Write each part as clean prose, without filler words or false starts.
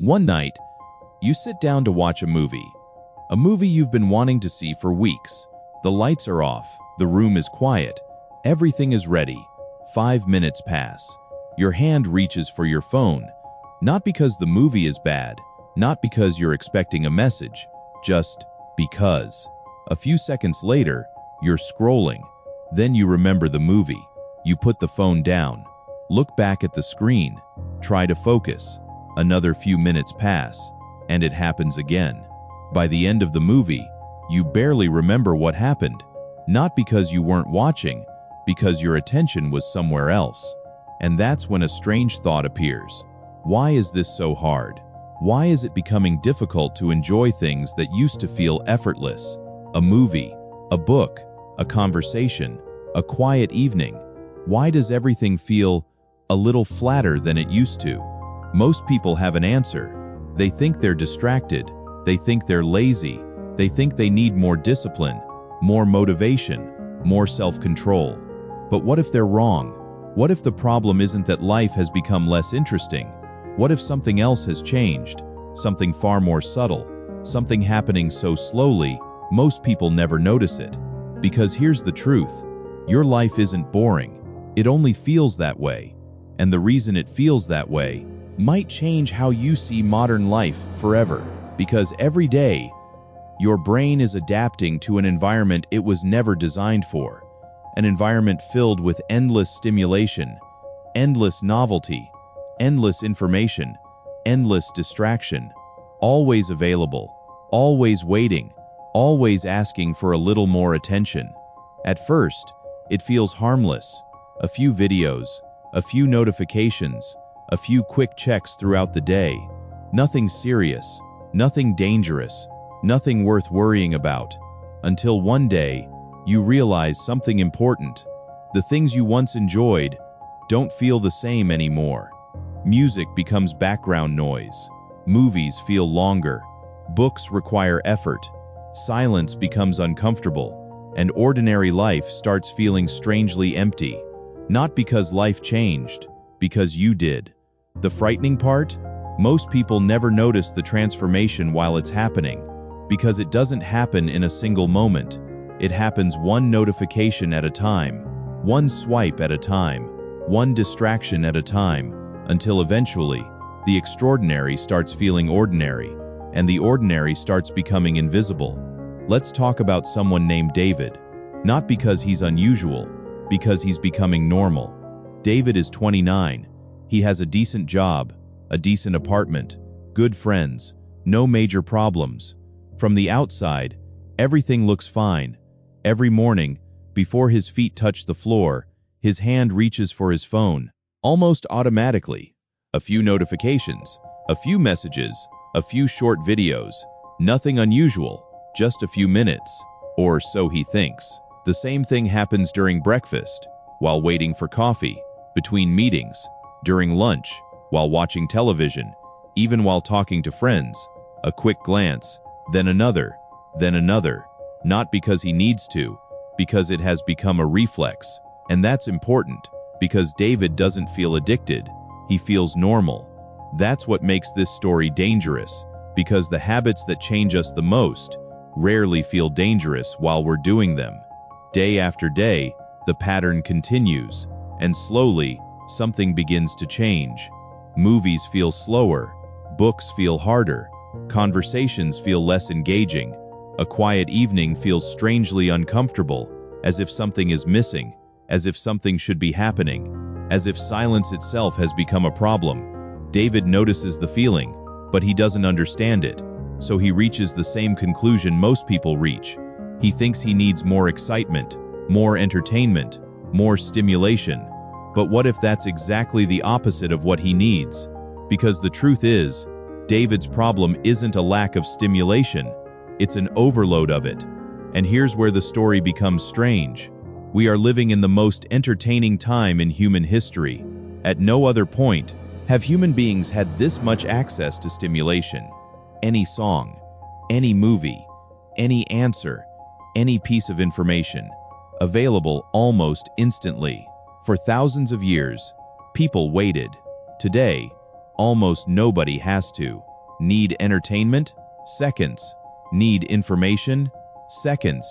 One night, you sit down to watch a movie you've been wanting to see for weeks. The lights are off, the room is quiet, everything is ready. 5 minutes pass. Your hand reaches for your phone, not because the movie is bad, not because you're expecting a message, just because. A few seconds later, you're scrolling. Then you remember the movie. You put the phone down, look back at the screen, try to focus. Another few minutes pass, and it happens again. By the end of the movie, you barely remember what happened, not because you weren't watching, because your attention was somewhere else. And that's when a strange thought appears. Why is this so hard? Why is it becoming difficult to enjoy things that used to feel effortless? A movie, a book, a conversation, a quiet evening. Why does everything feel a little flatter than it used to? Most people have an answer. They think they're distracted. They think they're lazy. They think they need more discipline, more motivation, more self-control. But what if they're wrong? What if the problem isn't that life has become less interesting? What if something else has changed? Something far more subtle, something happening so slowly, most people never notice it. Because here's the truth. Your life isn't boring. It only feels that way. And the reason it feels that way might change how you see modern life forever. Because every day, your brain is adapting to an environment it was never designed for. An environment filled with endless stimulation, endless novelty, endless information, endless distraction, always available, always waiting, always asking for a little more attention. At first, it feels harmless. A few videos, a few notifications, a few quick checks throughout the day. Nothing serious, nothing dangerous, nothing worth worrying about. Until one day, you realize something important. The things you once enjoyed don't feel the same anymore. Music becomes background noise. Movies feel longer. Books require effort. Silence becomes uncomfortable. And ordinary life starts feeling strangely empty. Not because life changed, because you did. The frightening part? Most people never notice the transformation while it's happening, because it doesn't happen in a single moment. It happens one notification at a time, one swipe at a time, one distraction at a time, until eventually, the extraordinary starts feeling ordinary, and the ordinary starts becoming invisible. Let's talk about someone named David. Not because he's unusual, because he's becoming normal. David is 29. He has a decent job, a decent apartment, good friends, no major problems. From the outside, everything looks fine. Every morning, before his feet touch the floor, his hand reaches for his phone, almost automatically. A few notifications, a few messages, a few short videos. Nothing unusual, just a few minutes, or so he thinks. The same thing happens during breakfast, while waiting for coffee, between meetings, during lunch, while watching television, even while talking to friends. A quick glance, then another, not because he needs to, because it has become a reflex. And that's important, because David doesn't feel addicted, he feels normal. That's what makes this story dangerous, because the habits that change us the most rarely feel dangerous while we're doing them. Day after day, the pattern continues, and slowly, something begins to change. Movies feel slower, books feel harder, conversations feel less engaging. A quiet evening feels strangely uncomfortable, as if something is missing, as if something should be happening, as if silence itself has become a problem. David notices the feeling, but he doesn't understand it, so he reaches the same conclusion most people reach. He thinks he needs more excitement, more entertainment, more stimulation. But what if that's exactly the opposite of what he needs? Because the truth is, David's problem isn't a lack of stimulation, it's an overload of it. And here's where the story becomes strange. We are living in the most entertaining time in human history. At no other point have human beings had this much access to stimulation. Any song, any movie, any answer, any piece of information, available almost instantly. For thousands of years, people waited. Today, almost nobody has to. Need entertainment? Seconds. Need information? Seconds.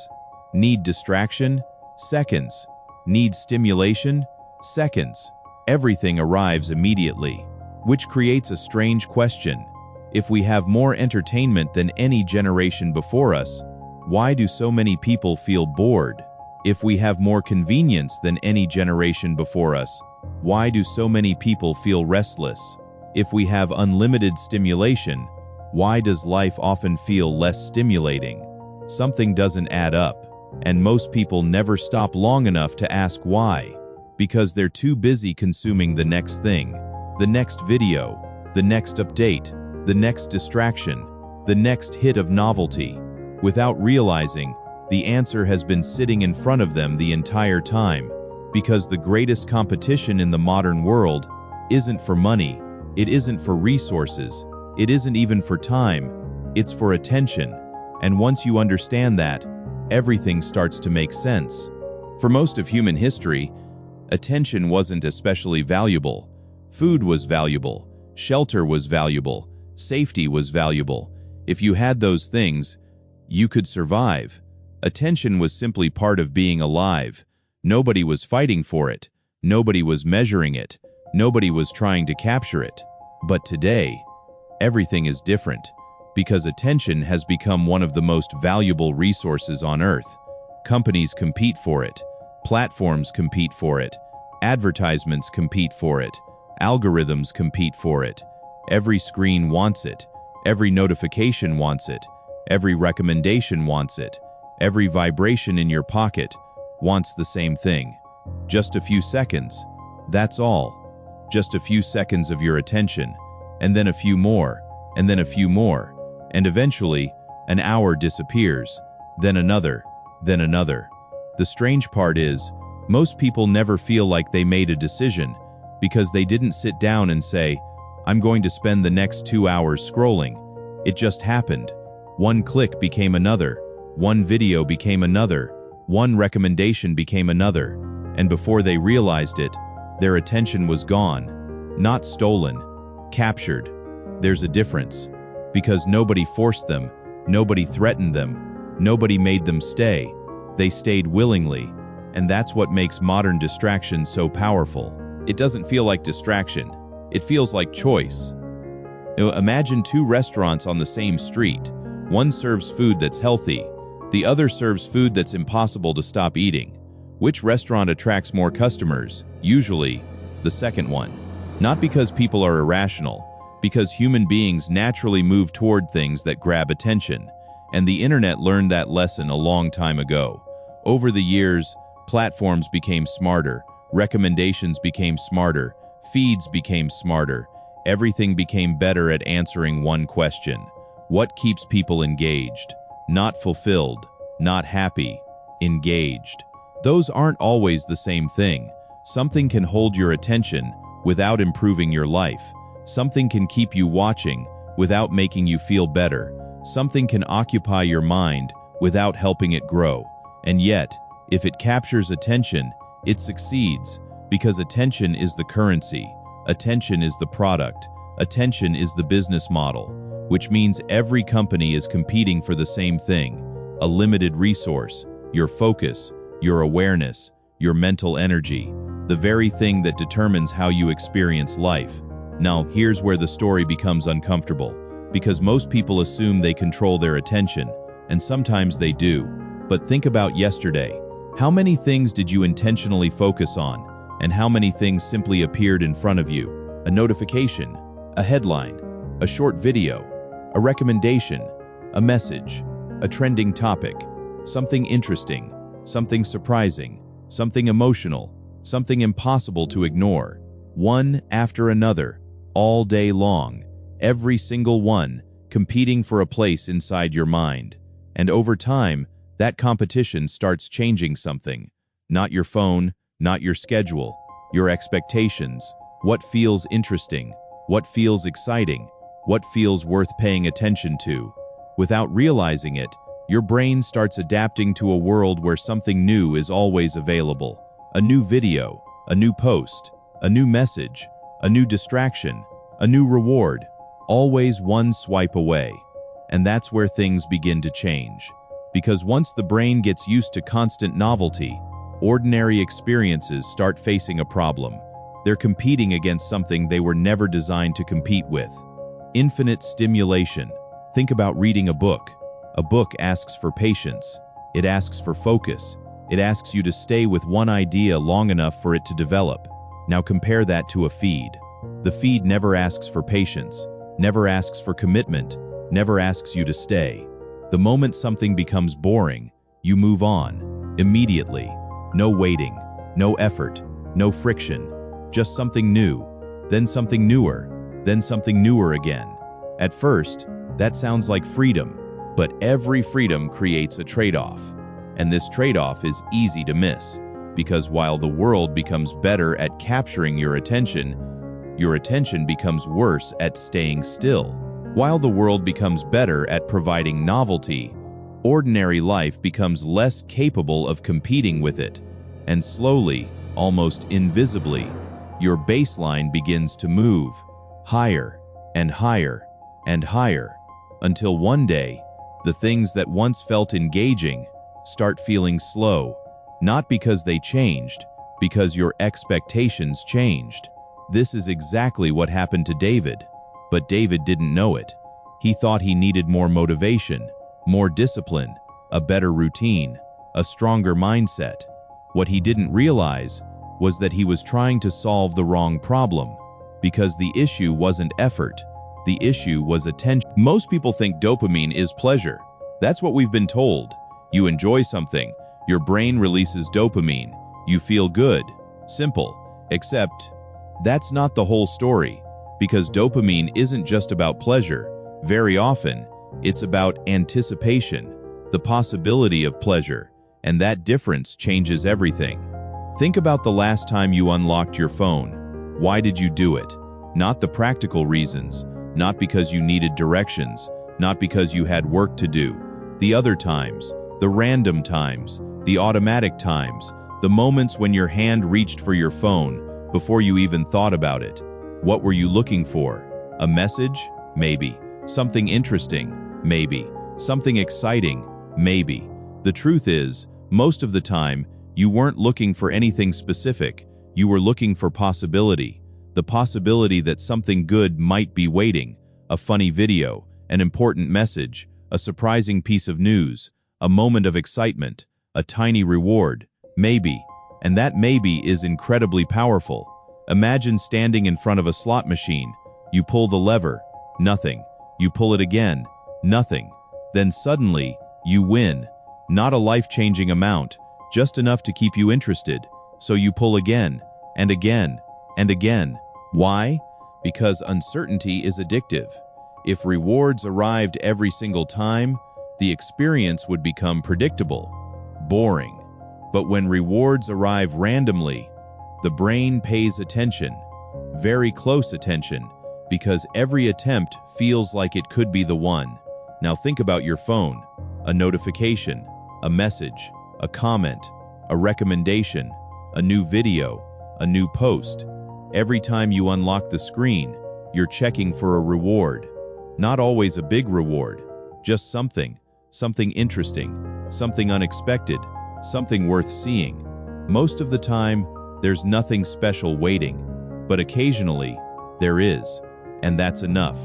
Need distraction? Seconds. Need stimulation? Seconds. Everything arrives immediately, which creates a strange question. If we have more entertainment than any generation before us, why do so many people feel bored? If we have more convenience than any generation before us, why do so many people feel restless? If we have unlimited stimulation, why does life often feel less stimulating? Something doesn't add up, and most people never stop long enough to ask why. Because they're too busy consuming the next thing, the next video, the next update, the next distraction, the next hit of novelty. Without realizing, the answer has been sitting in front of them the entire time, because the greatest competition in the modern world isn't for money, it isn't for resources, it isn't even for time, it's for attention. And once you understand that, everything starts to make sense. For most of human history, attention wasn't especially valuable. Food was valuable, shelter was valuable, safety was valuable. If you had those things, you could survive. Attention was simply part of being alive. Nobody was fighting for it. Nobody was measuring it. Nobody was trying to capture it. But today, everything is different, because attention has become one of the most valuable resources on Earth. Companies compete for it. Platforms compete for it. Advertisements compete for it. Algorithms compete for it. Every screen wants it. Every notification wants it. Every recommendation wants it. Every vibration in your pocket wants the same thing. Just a few seconds. That's all. Just a few seconds of your attention, and then a few more, and then a few more, and eventually, an hour disappears, then another, then another. The strange part is, most people never feel like they made a decision because they didn't sit down and say, I'm going to spend the next 2 hours scrolling. It just happened. One click became another. One video became another. One recommendation became another. And before they realized it, their attention was gone. Not stolen, captured. There's a difference. Because nobody forced them, nobody threatened them, nobody made them stay. They stayed willingly. And that's what makes modern distraction so powerful. It doesn't feel like distraction. It feels like choice. Imagine two restaurants on the same street. One serves food that's healthy. The other serves food that's impossible to stop eating. Which restaurant attracts more customers? Usually, the second one. Not because people are irrational, because human beings naturally move toward things that grab attention. And the internet learned that lesson a long time ago. Over the years, platforms became smarter, recommendations became smarter, feeds became smarter. Everything became better at answering one question. What keeps people engaged? Not fulfilled, not happy, engaged. Those aren't always the same thing. Something can hold your attention without improving your life. Something can keep you watching without making you feel better. Something can occupy your mind without helping it grow. And yet, if it captures attention, it succeeds, because attention is the currency. Attention is the product. Attention is the business model, which means every company is competing for the same thing: a limited resource, your focus, your awareness, your mental energy, the very thing that determines how you experience life. Now, here's where the story becomes uncomfortable, because most people assume they control their attention, and sometimes they do. But think about yesterday. How many things did you intentionally focus on, and how many things simply appeared in front of you? A notification, a headline, a short video, a recommendation, a message, a trending topic, something interesting, something surprising, something emotional, something impossible to ignore. One after another, all day long, every single one, competing for a place inside your mind. And over time, that competition starts changing something. Not your phone, not your schedule, your expectations, what feels interesting, what feels exciting, what feels worth paying attention to. Without realizing it, your brain starts adapting to a world where something new is always available. A new video, a new post, a new message, a new distraction, a new reward. always one swipe away. And that's where things begin to change. Because once the brain gets used to constant novelty, ordinary experiences start facing a problem. They're competing against something they were never designed to compete with. Infinite stimulation. Think about reading a book. A book asks for patience. It asks for focus. It asks you to stay with one idea long enough for it to develop. Now compare that to a feed. The feed never asks for patience, never asks for commitment, never asks you to stay. The moment something becomes boring, you move on, immediately. No waiting, no effort, no friction, just something new, then something newer, then something newer again. At first, that sounds like freedom, but every freedom creates a trade-off. And this trade-off is easy to miss, because while the world becomes better at capturing your attention becomes worse at staying still. While the world becomes better at providing novelty, ordinary life becomes less capable of competing with it. And slowly, almost invisibly, your baseline begins to move higher and higher and higher, until one day, the things that once felt engaging start feeling slow, not because they changed, because your expectations changed. This is exactly what happened to David, but David didn't know it. He thought he needed more motivation, more discipline, a better routine, a stronger mindset. What he didn't realize was that he was trying to solve the wrong problem, because the issue wasn't effort, the issue was attention. Most people think dopamine is pleasure. That's what we've been told. You enjoy something, your brain releases dopamine, you feel good. Simple. Except, that's not the whole story, because dopamine isn't just about pleasure. Very often, it's about anticipation, the possibility of pleasure, and that difference changes everything. Think about the last time you unlocked your phone. Why did you do it? Not the practical reasons, not because you needed directions, not because you had work to do. The other times, the random times, the automatic times, the moments when your hand reached for your phone before you even thought about it. What were you looking for? A message? Maybe. Something interesting? Maybe. Something exciting? Maybe. The truth is, most of the time, you weren't looking for anything specific. You were looking for possibility. The possibility that something good might be waiting. A funny video, an important message, a surprising piece of news, a moment of excitement, a tiny reward. Maybe. And that maybe is incredibly powerful. Imagine standing in front of a slot machine. You pull the lever. Nothing. You pull it again. Nothing. Then suddenly, you win. Not a life-changing amount, just enough to keep you interested. So you pull again, and again, and again. Why? Because uncertainty is addictive. If rewards arrived every single time, the experience would become predictable, boring. But when rewards arrive randomly, the brain pays attention, very close attention, because every attempt feels like it could be the one. Now think about your phone. A notification, a message, a comment, a recommendation, a new video, a new post. Every time you unlock the screen, you're checking for a reward. Not always a big reward, just something interesting, something unexpected, something worth seeing. Most of the time, there's nothing special waiting, but occasionally, there is, and that's enough.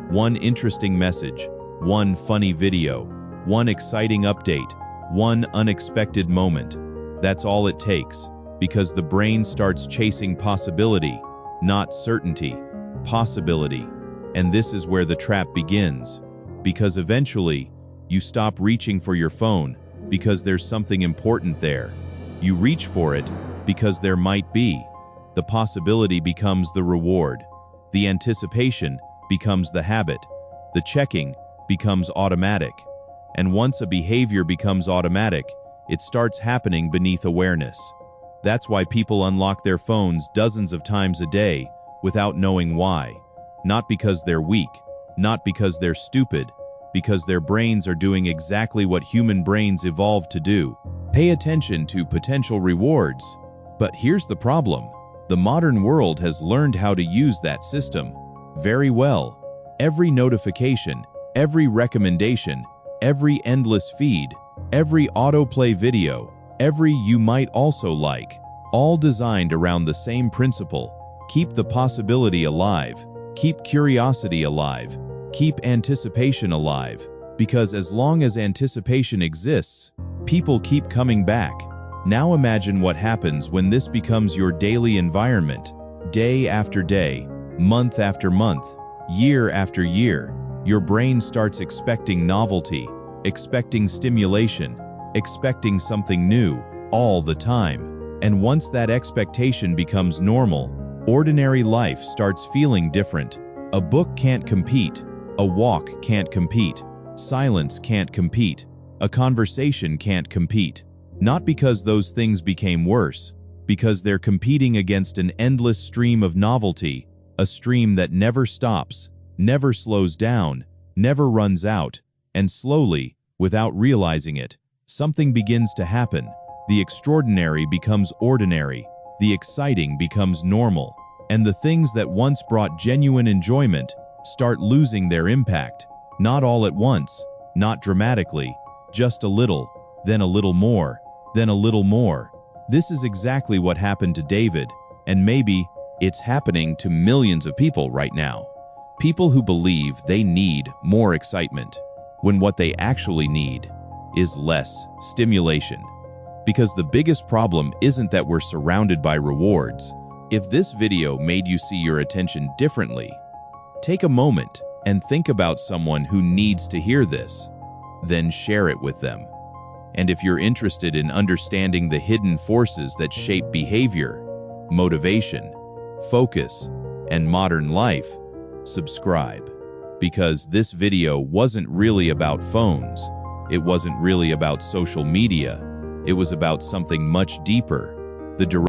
One interesting message, one funny video, one exciting update, one unexpected moment. That's all it takes, because the brain starts chasing possibility, not certainty, possibility. And this is where the trap begins, because eventually, you stop reaching for your phone because there's something important there. You reach for it because there might be. The possibility becomes the reward. The anticipation becomes the habit. The checking becomes automatic. And once a behavior becomes automatic, it starts happening beneath awareness. That's why people unlock their phones dozens of times a day without knowing why. Not because they're weak, not because they're stupid, because their brains are doing exactly what human brains evolved to do. Pay attention to potential rewards. But here's the problem. The modern world has learned how to use that system very well. Every notification, every recommendation, every endless feed, every autoplay video, every "you might also like," all designed around the same principle: keep the possibility alive, keep curiosity alive, keep anticipation alive, because as long as anticipation exists, people keep coming back. Now imagine what happens when this becomes your daily environment, day after day, month after month, year after year. Your brain starts expecting novelty, expecting stimulation, expecting something new, all the time. And once that expectation becomes normal, ordinary life starts feeling different. A book can't compete, a walk can't compete, silence can't compete, a conversation can't compete. Not because those things became worse, because they're competing against an endless stream of novelty, a stream that never stops, never slows down, never runs out, and slowly, without realizing it, something begins to happen. The extraordinary becomes ordinary, the exciting becomes normal, and the things that once brought genuine enjoyment start losing their impact. Not all at once, not dramatically, just a little, then a little more, then a little more. This is exactly what happened to David, and maybe it's happening to millions of people right now. People who believe they need more excitement, when what they actually need is less stimulation. Because the biggest problem isn't that we're surrounded by rewards. If this video made you see your attention differently, take a moment and think about someone who needs to hear this. Then share it with them. And if you're interested in understanding the hidden forces that shape behavior, motivation, focus, and modern life, subscribe. Because this video wasn't really about phones. It wasn't really about social media. It was about something much deeper. The